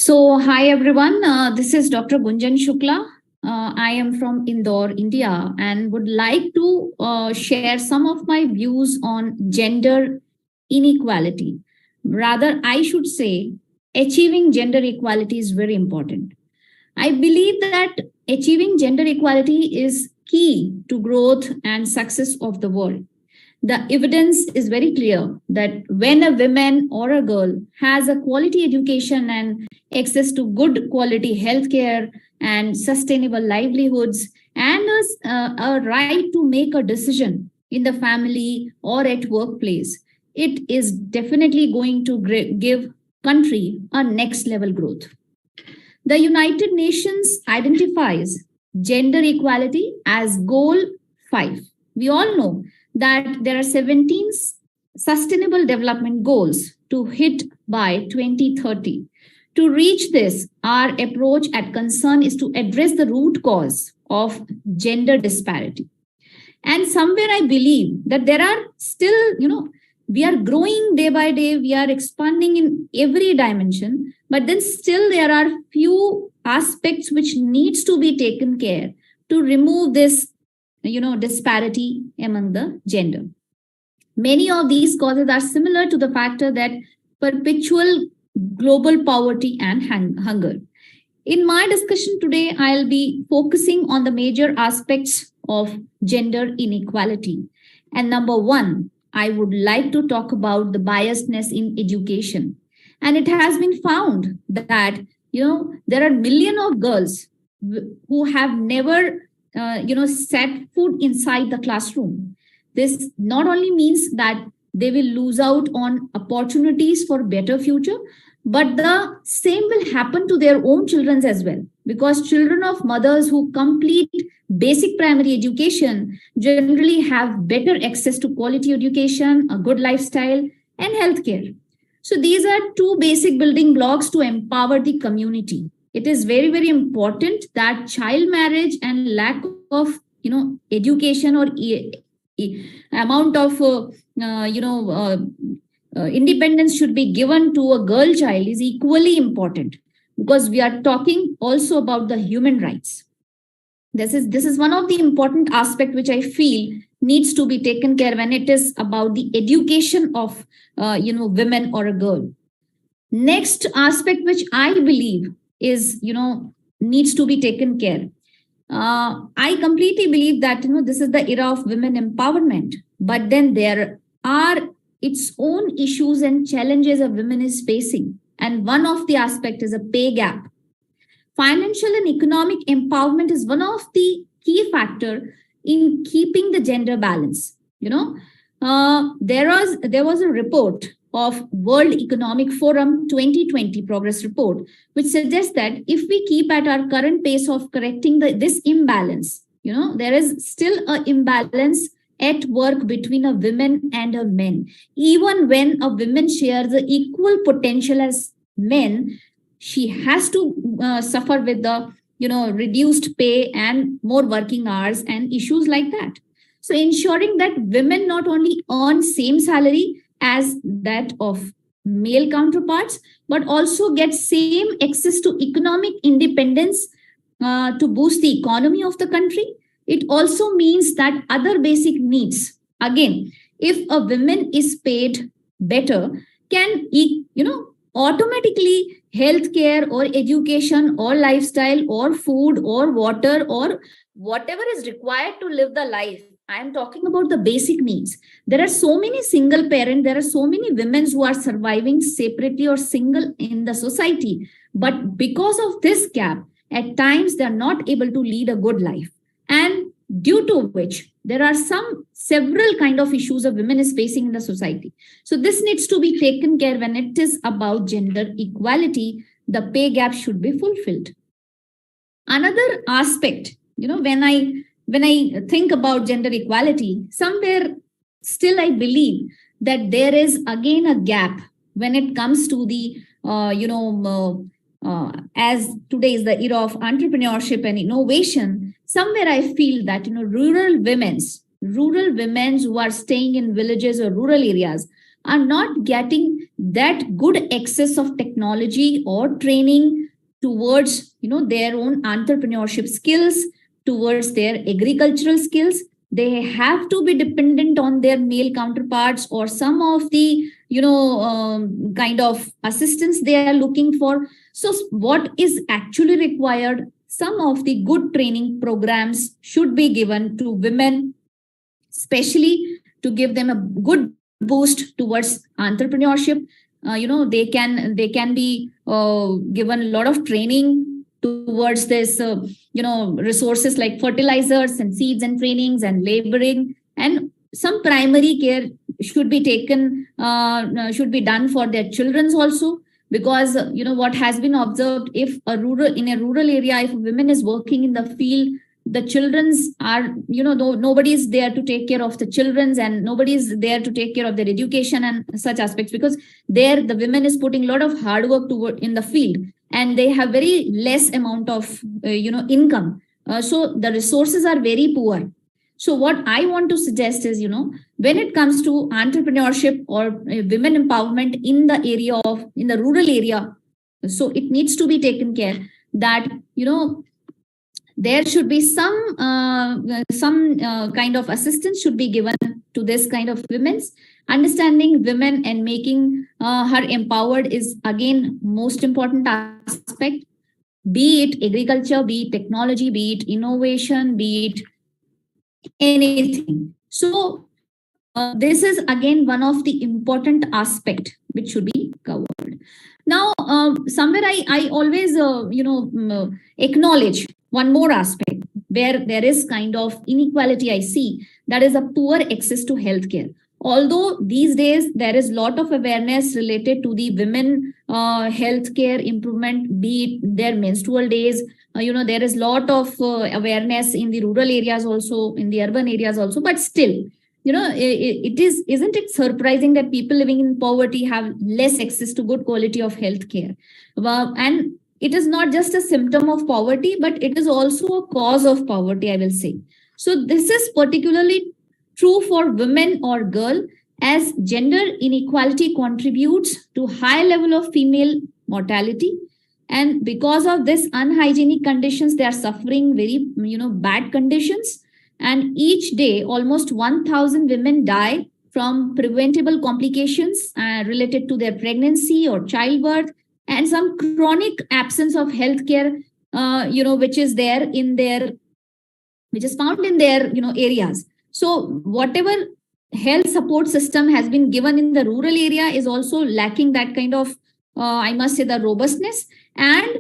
Hi everyone. This is Dr. Gunjan Shuklaa. I am from Indore, India, and would like to share some of my views on gender inequality. Rather, I should say, achieving gender equality is very important. I believe that achieving gender equality is key to growth and success of the world. The evidence is very clear that when a woman or a girl has a quality education and access to good quality healthcare and sustainable livelihoods and a right to make a decision in the family or at workplace, it is definitely going to give country a next level growth. The United Nations identifies gender equality as goal 5. We all know that there are 17 sustainable development goals to hit by 2030. To reach this, our approach at Concern is to address the root cause of gender disparity. And somewhere I believe that there are still, we are growing day by day, we are expanding in every dimension, but then still there are few aspects which needs to be taken care to remove this disparity among the gender. Many of these causes are similar to the factor that perpetual global poverty and hunger. In my discussion today, I'll be focusing on the major aspects of gender inequality. And number one, I would like to talk about the biasness in education. And it has been found that, there are millions of girls who have never set foot inside the classroom. This not only means that they will lose out on opportunities for better future, but the same will happen to their own children as well, because children of mothers who complete basic primary education generally have better access to quality education, a good lifestyle, and healthcare. So these are two basic building blocks to empower the community. It is very, very important that child marriage and lack of education or amount of independence should be given to a girl child is equally important, because we are talking also about the human rights. This is one of the important aspect which I feel needs to be taken care when it is about the education of women or a girl. Next aspect which I believe is needs to be taken care. I completely believe that this is the era of women empowerment, but then there are its own issues and challenges a woman is facing, and one of the aspect is a pay gap. Financial and economic empowerment is one of the key factor in keeping the gender balance. There was a report of World Economic Forum 2020 progress report, which suggests that if we keep at our current pace of correcting this imbalance, there is still an imbalance at work between a woman and a man. Even when a woman shares the equal potential as men, she has to suffer with the reduced pay and more working hours and issues like that. So ensuring that women not only earn same salary as that of male counterparts, but also get same access to economic independence to boost the economy of the country. It also means that other basic needs, again, if a woman is paid better, can automatically healthcare or education or lifestyle or food or water or whatever is required to live the life. I am talking about the basic needs. There are so many single parents, there are so many women who are surviving separately or single in the society. But because of this gap, at times they are not able to lead a good life. And due to which there are several kind of issues a woman is facing in the society. So this needs to be taken care when it is about gender equality. The pay gap should be fulfilled. Another aspect, when I think about gender equality, somewhere still I believe that there is again a gap when it comes to the as today is the era of entrepreneurship and innovation. Somewhere I feel that rural women who are staying in villages or rural areas are not getting that good access of technology or training towards their own entrepreneurship skills, towards their agricultural skills. They have to be dependent on their male counterparts or some of the kind of assistance they are looking for. So what is actually required, some of the good training programs should be given to women, especially to give them a good boost towards entrepreneurship. They can be given a lot of training towards this resources like fertilizers and seeds and trainings and laboring, and some primary care should be taken, should be done for their children's also. Because what has been observed, if in a rural area, if a woman is working in the field, the children's are nobody is there to take care of the children's, and nobody is there to take care of their education and such aspects, because there the women is putting a lot of hard work to work in the field, and they have very less amount of income. So the resources are very poor. So what I want to suggest is, when it comes to entrepreneurship or women empowerment in the rural area, so it needs to be taken care that there should be some kind of assistance should be given to this kind of women's. Understanding women and making her empowered is again most important aspect, be it agriculture, be it technology, be it innovation, be it anything. So this is again one of the important aspect which should be covered. Now, somewhere I always acknowledge one more aspect where there is kind of inequality I see, that is a poor access to healthcare. Although these days there is a lot of awareness related to the women healthcare improvement, be it their menstrual days, there is a lot of awareness in the rural areas also, in the urban areas also, but still, isn't it surprising that people living in poverty have less access to good quality of healthcare? And it is not just a symptom of poverty, but it is also a cause of poverty, I will say. So this is particularly true for women or girl, as gender inequality contributes to high level of female mortality. And because of this unhygienic conditions, they are suffering very bad conditions. And each day, almost 1,000 women die from preventable complications related to their pregnancy or childbirth, and some chronic absence of healthcare, which is found in their areas. So whatever health support system has been given in the rural area is also lacking that kind of, I must say, the robustness, and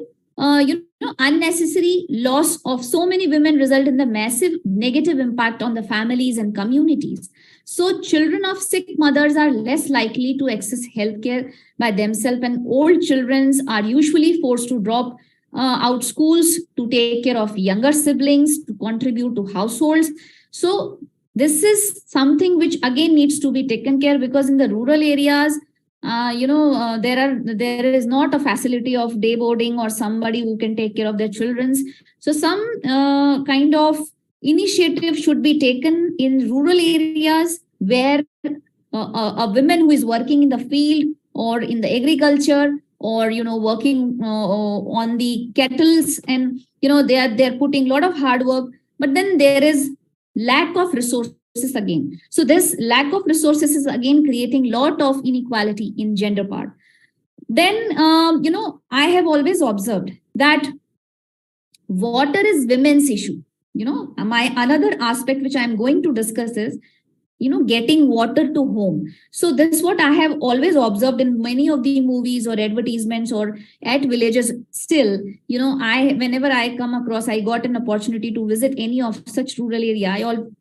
unnecessary loss of so many women result in the massive negative impact on the families and communities. So children of sick mothers are less likely to access healthcare by themselves, and old children are usually forced to drop out schools to take care of younger siblings, to contribute to households. So this is something which again needs to be taken care, because in the rural areas, there is not a facility of day boarding or somebody who can take care of their children's. So some kind of initiative should be taken in rural areas where a woman who is working in the field or in the agriculture, or working on the kettles, and they're putting a lot of hard work, but then there is lack of resources again. So this lack of resources is again creating a lot of inequality in gender part. Then I have always observed that water is women's issue. My another aspect which I'm going to discuss is getting water to home. So this is what I have always observed in many of the movies or advertisements or at villages. Still, whenever I come across, I got an opportunity to visit any of such rural area,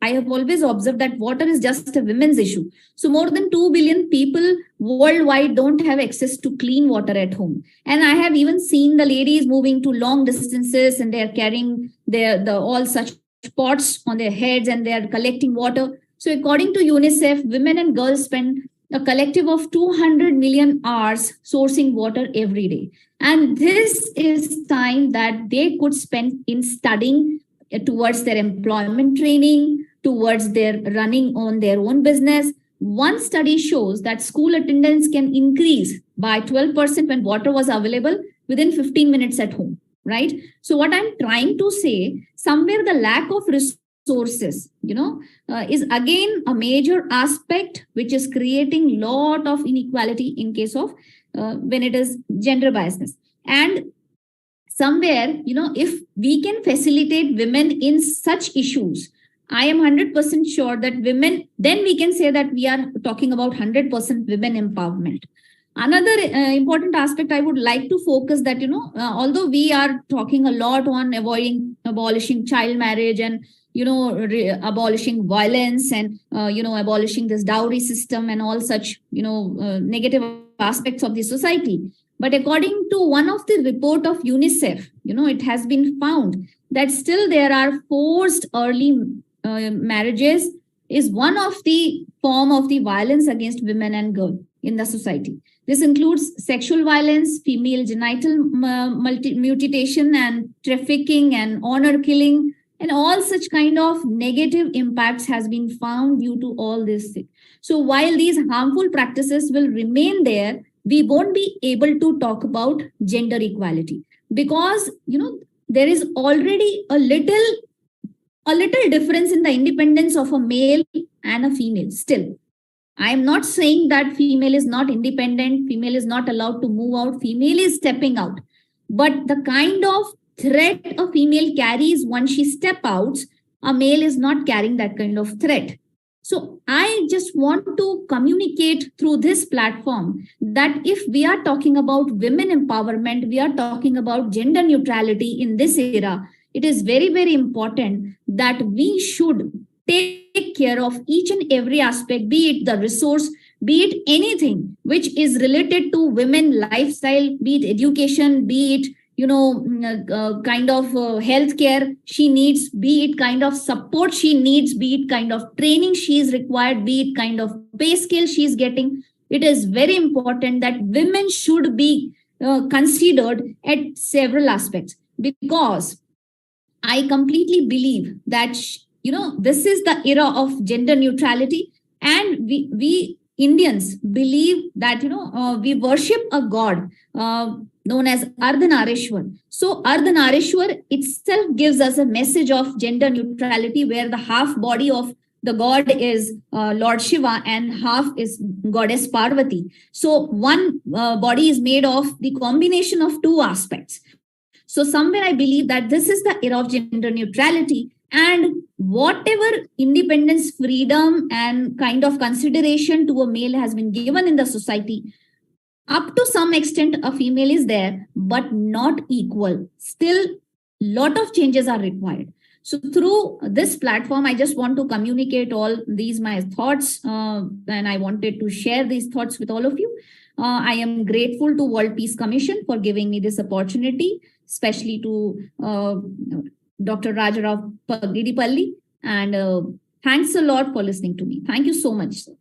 I have always observed that water is just a women's issue. So more than 2 billion people worldwide don't have access to clean water at home. And I have even seen the ladies moving to long distances, and they are carrying the all such pots on their heads, and they are collecting water. So according to UNICEF, women and girls spend a collective of 200 million hours sourcing water every day. And this is time that they could spend in studying towards their employment training, towards their running on their own business. one study shows that school attendance can increase by 12% when water was available within 15 minutes at home, right? So what I'm trying to say, somewhere the lack of resources, is again a major aspect which is creating lot of inequality in case of when it is gender biasness. And somewhere, if we can facilitate women in such issues, I am 100% sure that women, then we can say that we are talking about 100% women empowerment. Another important aspect I would like to focus that, although we are talking a lot on abolishing child marriage and, abolishing violence and, abolishing this dowry system and all such, negative aspects of the society. But according to one of the report of UNICEF, it has been found that still there are forced early marriages is one of the form of the violence against women and girls in the society. This includes sexual violence, female genital mutilation and trafficking and honor killing, and all such kind of negative impacts has been found due to all this. So while these harmful practices will remain there, we won't be able to talk about gender equality because, there is already a little difference in the independence of a male and a female still. I am not saying that female is not independent, female is not allowed to move out, female is stepping out. But the kind of threat a female carries once she steps out, a male is not carrying that kind of threat. So I just want to communicate through this platform that if we are talking about women empowerment, we are talking about gender neutrality in this era, it is very, very important that we should take care of each and every aspect, be it the resource, be it anything which is related to women lifestyle, be it education, be it kind of healthcare she needs, be it kind of support she needs, be it kind of training she is required, be it kind of pay scale she is getting. It is very important that women should be considered at several aspects, because I completely believe that this is the era of gender neutrality, and we Indians believe that we worship a god known as Ardhanarishwar. So Ardhanarishwar itself gives us a message of gender neutrality, where the half body of the god is Lord Shiva and half is goddess Parvati. So one body is made of the combination of two aspects. So somewhere I believe that this is the era of gender neutrality, and whatever independence, freedom, and kind of consideration to a male has been given in the society, up to some extent a female is there, but not equal. Still, lot of changes are required. So through this platform, I just want to communicate all these my thoughts, and I wanted to share these thoughts with all of you. I am grateful to World Peace Commission for giving me this opportunity, especially to Dr. Rajarao Pagidipalli, and thanks a lot for listening to me. Thank you so much, sir.